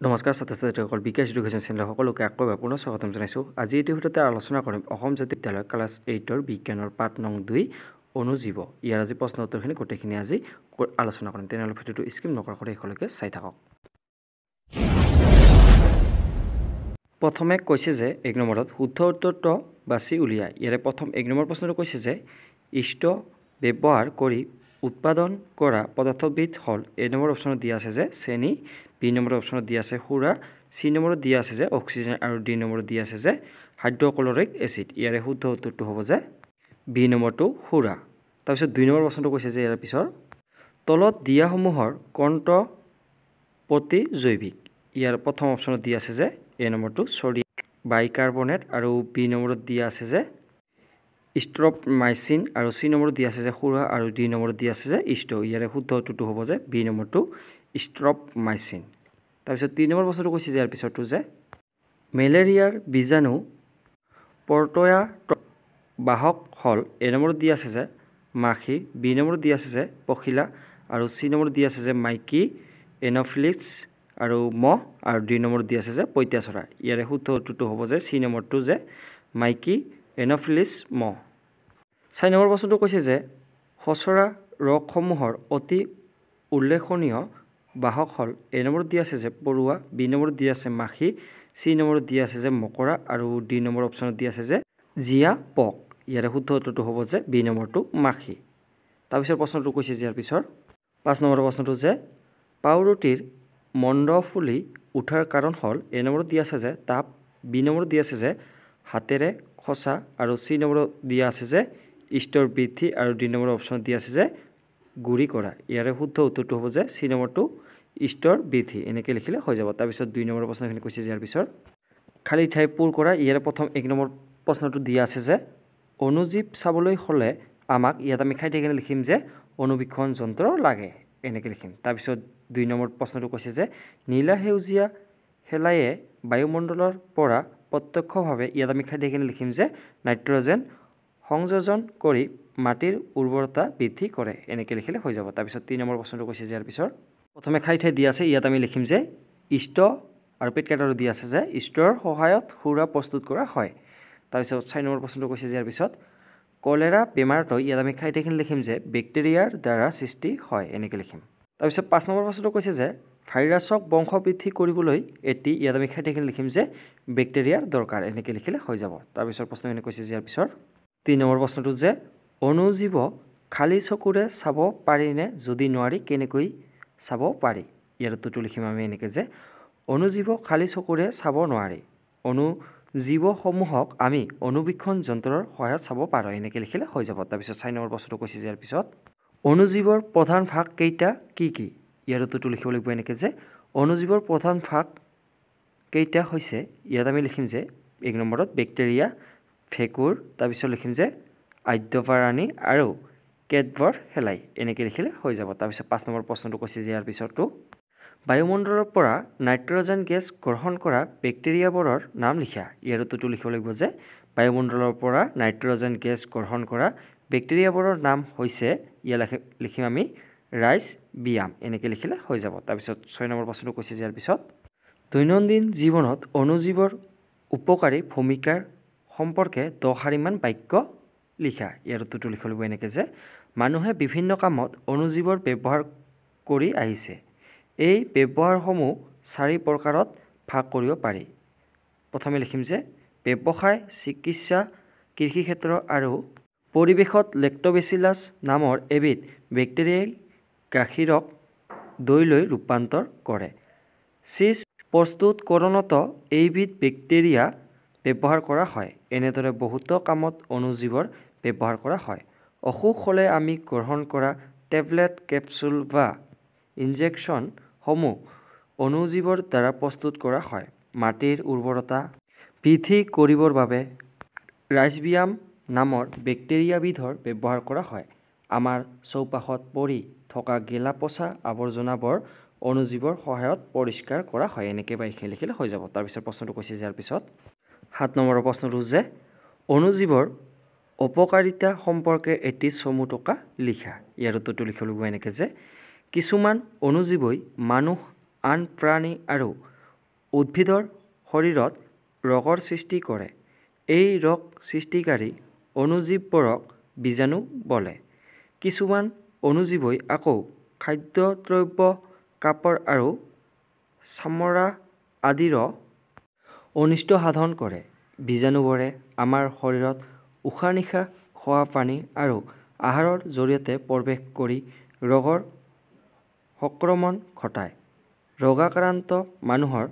নমস্কাৰ ছাত্ৰ-ছাত্ৰীসকল বিকাশ এডুকেশ্যন চেনেলৰ সকলোকে আকৌ এবাৰ পুনৰ স্বাগতম জনাইছোঁ। আজি এই ভিডিঅ'তে আলোচনা কৰিম অসম জাতীয় বিদ্যালয় ক্লাছ 8ৰ বিজ্ঞানৰ পাঠ নং 2 অনুজীৱ। ইয়াৰ আজি প্ৰশ্ন উত্তৰখিনি গোটেইখিনি আজি আলোচনা কৰিম। তেনেহ'লে ভিডিঅ'টো স্কিপ নকৰাকৈ শেষলৈকে চাই থাকক। প্ৰথমে কৈছে যে 1 নম্বৰত শুদ্ধ উত্তৰটো বাছি উলিয়া। ইয়াৰে প্ৰথম 1 নম্বৰ প্ৰশ্নটো কৈছে যে ইষ্ট ব্যৱহাৰ কৰি উৎপাদন কৰা পদাৰ্থবিধ হ'ল এ নম্বৰ অপশ্যনত দিয়া আছে যে চেনি, বি নম্বৰ অপশ্যনত দিয়া আছে সুৰা, চি নম্বৰত দিয়া আছে যে অক্সিজেন আৰু ডি নম্বৰত দিয়া আছে যে হাইড্ৰক্লৰিক এচিড। ইয়াৰে শুদ্ধ উত্তৰটো হ'ব যে বি নম্বৰটো সুৰা। তাৰপিছত 2 নম্বৰ প্ৰশ্নটো কৈছে যে ইয়াৰ পিছৰ তলত দিয়াসমূহৰ কণ্ঠ প্ৰতিজৈৱিক। ইয়াৰ প্ৰথম অপশ্যনত দিয়া আছে যে এ নম্বৰটো ছডিয়াম বাইকাৰ্বনেট আৰু বি নম্বৰত দিয়া আছে যে ষ্ট্ৰপমাইচিন আৰু চি নম্বৰত দিয়া আছে যে সুৰা আৰু ডি নম্বৰত দিয়া আছে যে ইষ্ট। ইয়াৰে শুদ্ধ উত্তৰটো হ'ব যে বি নম্বৰটো ষ্ট্ৰপমাইচিন। তাৰপিছত 3 নম্বৰ প্ৰশ্নটো কৈছে যে ইয়াৰ পিছৰটো যে মেলেৰিয়াৰ বীজাণু পৰতয়াৰ বাহক হ'ল এ নম্বৰত দিয়া আছে যে মাখি, বি নম্বৰত দিয়া আছে যে পখিলা আৰু চি নম্বৰত দিয়া আছে যে মাইকী এনফিলিক্স আৰু মহ আৰু ডি নম্বৰত দিয়া আছে যে পঁইতাচোৰা। ইয়াৰে শুদ্ধ উত্তৰটো হ'ব যে চি নম্বৰটো যে মাইকী এনফিলিছ মহ। 4 নম্বৰ প্ৰশ্নটো কৈছে যে খচৰা ৰোগসমূহৰ অতি উল্লেখনীয় বাহক হ'ল এ নম্বৰত দিয়া আছে যে পৰুৱা, বি নম্বৰত দিয়া আছে মাখি, চি নম্বৰত দিয়া আছে যে মকৰা আৰু ডি নম্বৰ অপশ্যনত দিয়া আছে যে জিয়া পক। ইয়াৰে শুদ্ধ উত্তৰটো হ'ব যে বি নম্বৰটো মাখি। তাৰপিছত প্ৰশ্নটো কৈছে যে ইয়াৰ পিছৰ 5 নম্বৰ প্ৰশ্নটো যে পাউৰুটিৰ মণ্ড ফুলি উঠাৰ কাৰণ হ'ল এ নম্বৰত দিয়া আছে যে তাপ, বি নম্বৰত দিয়া আছে যে হাতেৰে খচা আৰু চি নম্বৰত দিয়া আছে যে ষ্টৰ বৃদ্ধি আৰু ডি নম্বৰ অপশ্যনত দিয়া আছে যে গুৰি কৰা। ইয়াৰে শুদ্ধ উত্তৰটো হ'ব যে চি নম্বৰটো ষ্টৰ বৃদ্ধি। এনেকৈ লিখিলে হৈ যাব। তাৰপিছত 2 নম্বৰ প্ৰশ্নখিনি কৈছে যে ইয়াৰ পিছত খালী ঠাই পূৰ কৰা। ইয়াৰে প্ৰথম 1 নম্বৰ প্ৰশ্নটো দিয়া আছে যে অণুজীৱ চাবলৈ হ'লে আমাক ইয়াত আমি খাই থাকিলে লিখিম যে অনুবীক্ষণ যন্ত্ৰ লাগে, এনেকৈ লিখিম। তাৰপিছত 2 নম্বৰ প্ৰশ্নটো কৈছে যে নীলা সেউজীয়া শেলাইয়ে বায়ুমণ্ডলৰ পৰা প্ৰত্যক্ষভাৱে ইয়াত আমি খাই থাকিলে লিখিম যে নাইট্ৰজেন সংযোজন কৰি মাটিৰ উৰ্বৰতা বৃদ্ধি কৰে, এনেকৈ লিখিলে হৈ যাব। তাৰপিছত 3 নম্বৰ প্ৰশ্নটো কৈছে যে ইয়াৰ পিছত প্ৰথমে খাই ঠাই দিয়া আছে, ইয়াত আমি লিখিম যে ইষ্ট আৰু পেট কাটাৰো দিয়া আছে যে ইষ্টৰ সহায়ত সুৰা প্ৰস্তুত কৰা হয়। তাৰপিছত 4 নম্বৰ প্ৰশ্নটো কৈছে যে ইয়াৰ পিছত কলেৰা বেমাৰটো ইয়াত আমি খাই ঠাইখিনি লিখিম যে বেক্টেৰিয়াৰ দ্বাৰা সৃষ্টি হয়, এনেকৈ লিখিম। তাৰপিছত 5 নম্বৰ প্ৰশ্নটো কৈছে যে ভাইৰাছক বংশ বৃদ্ধি কৰিবলৈ এটি ইয়াত আমি খাই ঠাইখিনি লিখিম যে বেক্টেৰিয়াৰ দৰকাৰ, এনেকৈ লিখিলে হৈ যাব। তাৰপিছত প্ৰশ্নখিনি কৈছে যে ইয়াৰ পিছত 3 নম্বৰ প্ৰশ্নটো যে অণুজীৱ খালী চকুৰে চাব পাৰিনে, যদি নোৱাৰি কেনেকৈ চাব পাৰি। ইয়াৰ উত্তৰটো লিখিম আমি এনেকৈ যে অণুজীৱ খালী চকুৰে চাব নোৱাৰি, অণুজীৱসমূহক আমি অনুবীক্ষণ যন্ত্ৰৰ সহায়ত চাব পাৰোঁ, এনেকৈ লিখিলে হৈ যাব। তাৰপিছত 4 নম্বৰ প্ৰশ্নটো কৈছে যে ইয়াৰ পিছত অণুজীৱৰ প্ৰধান ভাগ কেইটা কি কি। ইয়াৰ উত্তৰটো লিখিব লাগিব এনেকৈ যে অণুজীৱৰ প্ৰধান ভাগ কেইটা হৈছে ইয়াত আমি লিখিম যে 1 নম্বৰত বেক্টেৰিয়া, ভেঁকুৰ, তাৰপিছত লিখিম যে আদ্যপাৰাণী আৰু কেটবৰ শেলাই, এনেকৈ লিখিলে হৈ যাব। তাৰপিছত 5 নম্বৰ প্ৰশ্নটো কৈছে যে ইয়াৰ পিছৰটো বায়ুমণ্ডলৰ পৰা নাইট্ৰজেন গেছ গ্ৰহণ কৰা বেক্টেৰিয়াবোৰৰ নাম লিখা। ইয়াৰ উত্তৰটো লিখিব লাগিব যে বায়ুমণ্ডলৰ পৰা নাইট্ৰজেন গেছ গ্ৰহণ কৰা বেক্টেৰিয়াবোৰৰ নাম হৈছে ইয়াত লিখিম আমি ৰাইজবিয়াম, এনেকৈ লিখিলে হৈ যাব। তাৰপিছত 6 নম্বৰ প্ৰশ্নটো কৈছে যে ইয়াৰ পিছত দৈনন্দিন জীৱনত অণুজীৱৰ উপকাৰী ভূমিকাৰ সম্পৰ্কে 10 শাৰীমান বাক্য লিখা। ইয়াৰ উত্তৰটো লিখিব লাগিব এনেকৈ যে মানুহে বিভিন্ন কামত অণুজীৱৰ ব্যৱহাৰ কৰি আহিছে। এই ব্যৱহাৰসমূহ 4 প্ৰকাৰত ভাগ কৰিব পাৰি। প্ৰথমে লিখিম যে ব্যৱসায়, চিকিৎসা, কৃষিক্ষেত্ৰ আৰু পৰিৱেশত লেক্টোবেচিলাছ নামৰ এবিধ বেক্টেৰিয়াই গাখীৰক দৈলৈ ৰূপান্তৰ কৰে। চীজ প্ৰস্তুতকৰণতো এইবিধ বেক্টেৰিয়া ব্যৱহাৰ কৰা হয়। এনেদৰে বহুতো কামত অণুজীৱৰ ব্যৱহাৰ কৰা হয়। অসুখ হ'লে আমি গ্ৰহণ কৰা টেবলেট, কেপচুল বা ইনজেকশ্যনসমূহ অণুজীৱৰ দ্বাৰা প্ৰস্তুত কৰা হয়। মাটিৰ উৰ্বৰতা বৃদ্ধি কৰিবৰ বাবে ৰাইজবিয়াম নামৰ বেক্টেৰিয়াবিধৰ ব্যৱহাৰ কৰা হয়। আমাৰ চৌপাশত পৰি থকা গেলা পচা আৱৰ্জনাবোৰ অণুজীৱৰ সহায়ত পৰিষ্কাৰ কৰা হয়, এনেকৈ বাক্য লিখিলে হৈ যাব। তাৰপিছত প্ৰশ্নটো কৈছে যে ইয়াৰ পিছত 7 নম্বৰৰ প্ৰশ্নটো যে অণুজীৱৰ অপকাৰিতা সম্পৰ্কে এটি চমু টকা লিখা। ইয়াৰ উত্তৰটো লিখিব লাগিব এনেকৈ যে কিছুমান অণুজীৱই মানুহ, আন প্ৰাণী আৰু উদ্ভিদৰ শৰীৰত ৰোগৰ সৃষ্টি কৰে। এই ৰোগ সৃষ্টিকাৰী অণুজীৱবোৰক বীজাণু বোলে। কিছুমান অণুজীৱই আকৌ খাদ্যদ্ৰব্য, কাপোৰ আৰু চামৰা আদিৰো অনিষ্ট সাধন কৰে। বীজাণুবোৰে আমাৰ শৰীৰত উশাহ-নিশাহ, খোৱা পানী আৰু আহাৰৰ জৰিয়তে প্ৰৱেশ কৰি ৰোগৰ সংক্ৰমণ ঘটায়। ৰোগাক্ৰান্ত মানুহৰ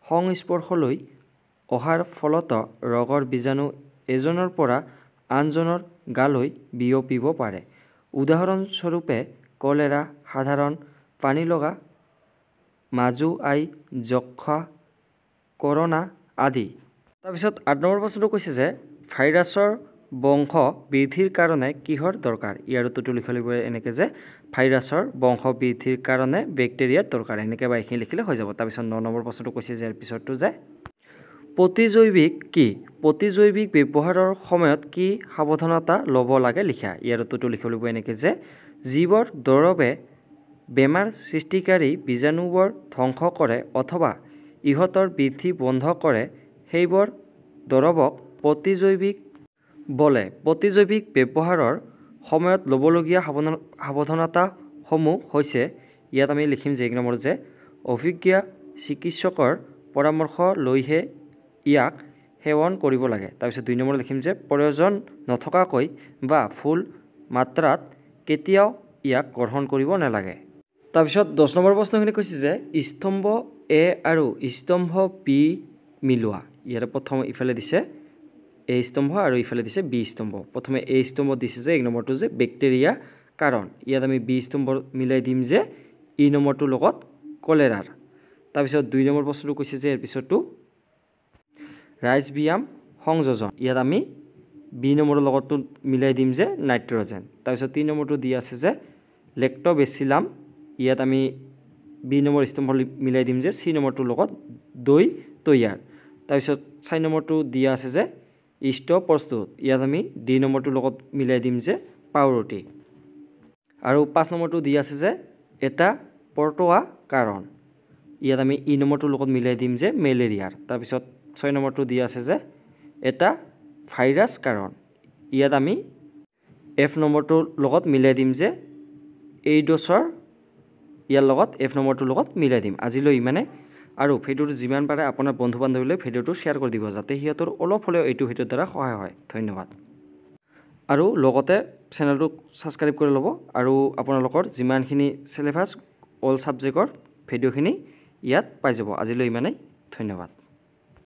সংস্পৰ্শলৈ অহাৰ ফলতো ৰোগৰ বীজাণু এজনৰ পৰা আনজনৰ গালৈ বিয়পিব পাৰে। উদাহৰণস্বৰূপে কলেৰা, সাধাৰণ পানীলগা, মাজু-আই, যক্ষ্মা, কৰোনা আদি। তাৰপিছত ৮ নম্বৰ প্ৰশ্নটো কৈছে যে ভাইৰাছৰ বংশ বৃদ্ধিৰ কাৰণে কিহৰ দৰকাৰ? ইয়াৰ উত্তৰটো লিখিব লাগিব এনেকৈ যে ভাইৰাছৰ বংশ বৃদ্ধিৰ কাৰণে বেক্টেৰিয়াৰ দৰকাৰ। এনেকৈ বা এইখিনি লিখিলে হৈ যাব। তাৰপিছত ৯ নম্বৰ প্ৰশ্নটো কৈছে যে ইয়াৰ পিছৰটো যে প্ৰতিজৈৱিক কি? প্ৰতিজৈৱিক ব্যৱহাৰৰ সময়ত কি সাৱধানতা ল'ব লাগে লিখা। ইয়াৰ উত্তৰটো লিখিব লাগিব এনেকৈ যে যিবোৰ দৰৱে বেমাৰ সৃষ্টিকাৰী বীজাণুবোৰ ধ্বংস কৰে অথবা ইহঁতৰ বৃদ্ধি বন্ধ কৰে সেইবোৰ দৰৱক প্ৰতিজৈৱিক বোলে। প্ৰতিজৈৱিক ব্যৱহাৰৰ সময়ত ল'বলগীয়া সাৱধানতাসমূহ হৈছে, ইয়াত আমি লিখিম যে ১ নম্বৰ যে অভিজ্ঞ চিকিৎসকৰ পৰামৰ্শ লৈহে ইয়াক সেৱন কৰিব লাগে। তাৰপিছত ২ নম্বৰ লিখিম যে প্ৰয়োজন নথকাকৈ বা ভুল মাত্ৰাত কেতিয়াও ইয়াক গ্ৰহণ কৰিব নালাগে। তাৰপিছত ১০ নম্বৰ প্ৰশ্নখিনি কৈছে যে স্তম্ভ এ আৰু স্তম্ভ বি মিলোৱা। ইয়াৰে প্ৰথম ইফালে দিছে এ স্তম্ভ আৰু ইফালে দিছে বি স্তম্ভ। প্ৰথমে এ স্তম্ভত দিছে যে ১ নম্বৰটো যে বেক্টেৰিয়া কাৰণ। ইয়াত আমি বি স্তম্ভ মিলাই দিম যে ই নম্বৰটোৰ লগত কলেৰাৰ। তাৰপিছত ২ নম্বৰ প্ৰশ্নটো কৈছে যে ইয়াৰ পিছৰটো ৰাইজবিয়াম সংযোজন। ইয়াত আমি বি নম্বৰৰ লগতো মিলাই দিম যে নাইট্ৰজেন। তাৰপিছত ৩ নম্বৰটো দিয়া আছে যে লেক্ট'বেচিলাম। ইয়াত আমি বি নম্বৰ স্তম্ভ মিলাই দিম যে চি নম্বৰটোৰ লগত দৈ তৈয়াৰ। তাৰপিছত ৪ নম্বৰটো দিয়া আছে যে ইষ্ট প্ৰস্তুত। ইয়াত আমি ডি নম্বৰটোৰ লগত মিলাই দিম যে পাওৰুটি। আৰু ৫ নম্বৰটো দিয়া আছে যে এটা পৰতোৱা কাৰণ। ইয়াত আমি ই নম্বৰটোৰ লগত মিলাই দিম যে মেলেৰিয়াৰ। তাৰপিছত ৬ নম্বৰটো দিয়া আছে যে এটা ভাইৰাছ কাৰণ। ইয়াত আমি এফ নম্বৰটোৰ লগত মিলাই দিম যে এইডছৰ। ইয়াৰ লগত এফ নম্বৰটোৰ লগত মিলাই দিম। আজিলৈ ইমানে। আৰু ভিডিঅ'টো যিমান পাৰে আপোনাৰ বন্ধু বান্ধৱীলৈ ভিডিঅ'টো শ্বেয়াৰ কৰি দিব যাতে সিহঁতৰ অলপ হ'লেও এইটো ভিডিঅ'ৰ দ্বাৰা সহায় হয়। ধন্যবাদ। আৰু লগতে চেনেলটো ছাবস্ক্ৰাইব কৰি ল'ব আৰু আপোনালোকৰ যিমানখিনি চিলেবাছ অল ছাবজেক্টৰ ভিডিঅ'খিনি ইয়াত পাই যাব। আজিলৈ ইমানেই। ধন্যবাদ।